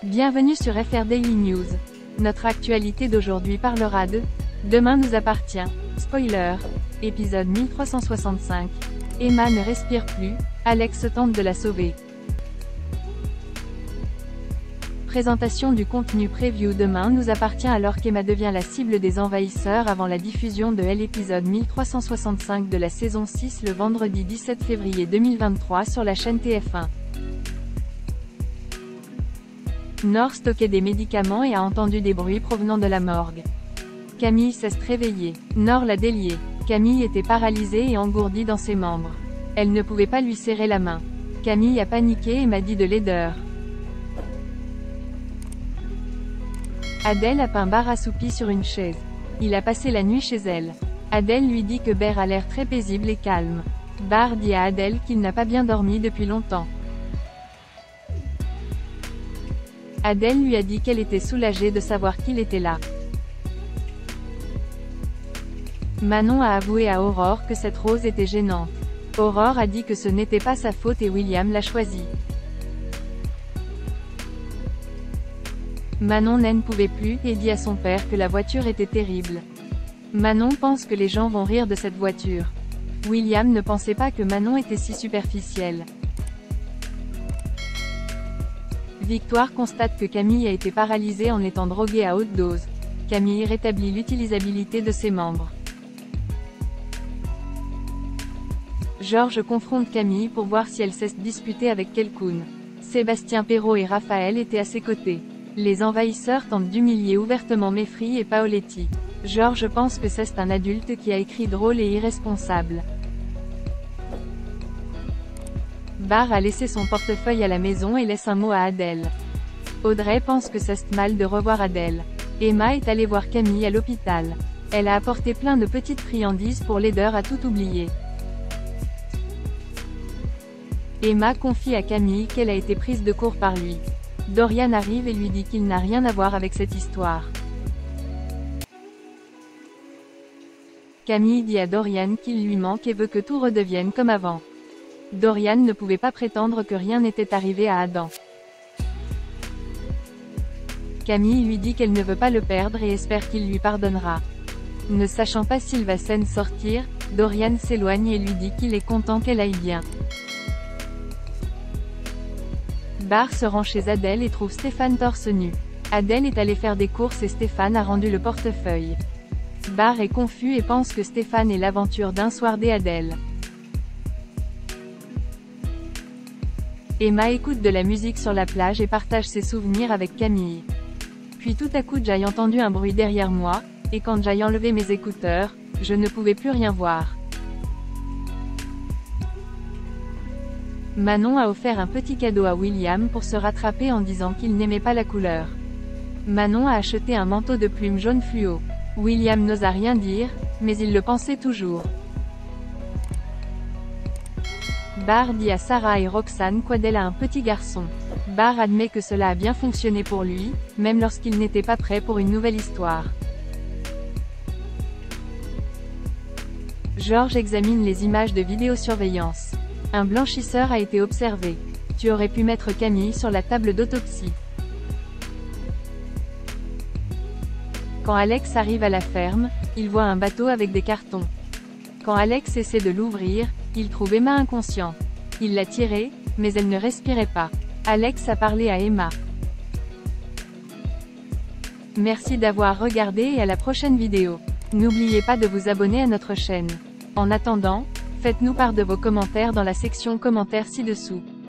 Bienvenue sur FR Daily News. Notre actualité d'aujourd'hui parlera de « Demain nous appartient ». Spoiler. Épisode 1365. Emma ne respire plus, Alex tente de la sauver. Présentation du contenu preview. Demain nous appartient alors qu'Emma devient la cible des envahisseurs avant la diffusion de l'épisode 1365 de la saison 6 le vendredi 17 février 2023 sur la chaîne TF1. Nor stockait des médicaments et a entendu des bruits provenant de la morgue. Camille s'est réveillée. Nor l'a déliée. Camille était paralysée et engourdie dans ses membres. Elle ne pouvait pas lui serrer la main. Camille a paniqué et m'a dit de laideur. Adèle a peint Bar assoupi sur une chaise. Il a passé la nuit chez elle. Adèle lui dit que Ber a l'air très paisible et calme. Bar dit à Adèle qu'il n'a pas bien dormi depuis longtemps. Adèle lui a dit qu'elle était soulagée de savoir qu'il était là. Manon a avoué à Aurore que cette rose était gênante. Aurore a dit que ce n'était pas sa faute et William l'a choisie. Manon n'en pouvait plus, et dit à son père que la voiture était terrible. Manon pense que les gens vont rire de cette voiture. William ne pensait pas que Manon était si superficielle. Victoire constate que Camille a été paralysée en étant droguée à haute dose. Camille rétablit l'utilisabilité de ses membres. Georges confronte Camille pour voir si elle cesse de disputer avec quelqu'un. Sébastien Perrault et Raphaël étaient à ses côtés. Les envahisseurs tentent d'humilier ouvertement Meffry et Paoletti. Georges pense que c'est un adulte qui a écrit drôle et irresponsable. Bar a laissé son portefeuille à la maison et laisse un mot à Adèle. Audrey pense que c'est mal de revoir Adèle. Emma est allée voir Camille à l'hôpital. Elle a apporté plein de petites friandises pour l'aider à tout oublier. Emma confie à Camille qu'elle a été prise de court par lui. Dorian arrive et lui dit qu'il n'a rien à voir avec cette histoire. Camille dit à Dorian qu'il lui manque et veut que tout redevienne comme avant. Dorian ne pouvait pas prétendre que rien n'était arrivé à Adam. Camille lui dit qu'elle ne veut pas le perdre et espère qu'il lui pardonnera. Ne sachant pas s'il va s'en sortir, Dorian s'éloigne et lui dit qu'il est content qu'elle aille bien. Bar se rend chez Adèle et trouve Stéphane torse nu. Adèle est allée faire des courses et Stéphane a rendu le portefeuille. Bar est confus et pense que Stéphane est l'aventure d'un soir d'Adèle. Emma écoute de la musique sur la plage et partage ses souvenirs avec Camille. Puis tout à coup j'ai entendu un bruit derrière moi, et quand j'ai enlevé mes écouteurs, je ne pouvais plus rien voir. Manon a offert un petit cadeau à William pour se rattraper en disant qu'il n'aimait pas la couleur. Manon a acheté un manteau de plumes jaune fluo. William n'osa rien dire, mais il le pensait toujours. Bar dit à Sarah et Roxane qu'Adèle a un petit garçon. Bar admet que cela a bien fonctionné pour lui, même lorsqu'il n'était pas prêt pour une nouvelle histoire. Georges examine les images de vidéosurveillance. Un blanchisseur a été observé. Tu aurais pu mettre Camille sur la table d'autopsie. Quand Alex arrive à la ferme, il voit un bateau avec des cartons. Quand Alex essaie de l'ouvrir, il trouve Emma inconsciente. Il l'a tirée, mais elle ne respirait pas. Alex a parlé à Emma. Merci d'avoir regardé et à la prochaine vidéo. N'oubliez pas de vous abonner à notre chaîne. En attendant, faites-nous part de vos commentaires dans la section commentaires ci-dessous.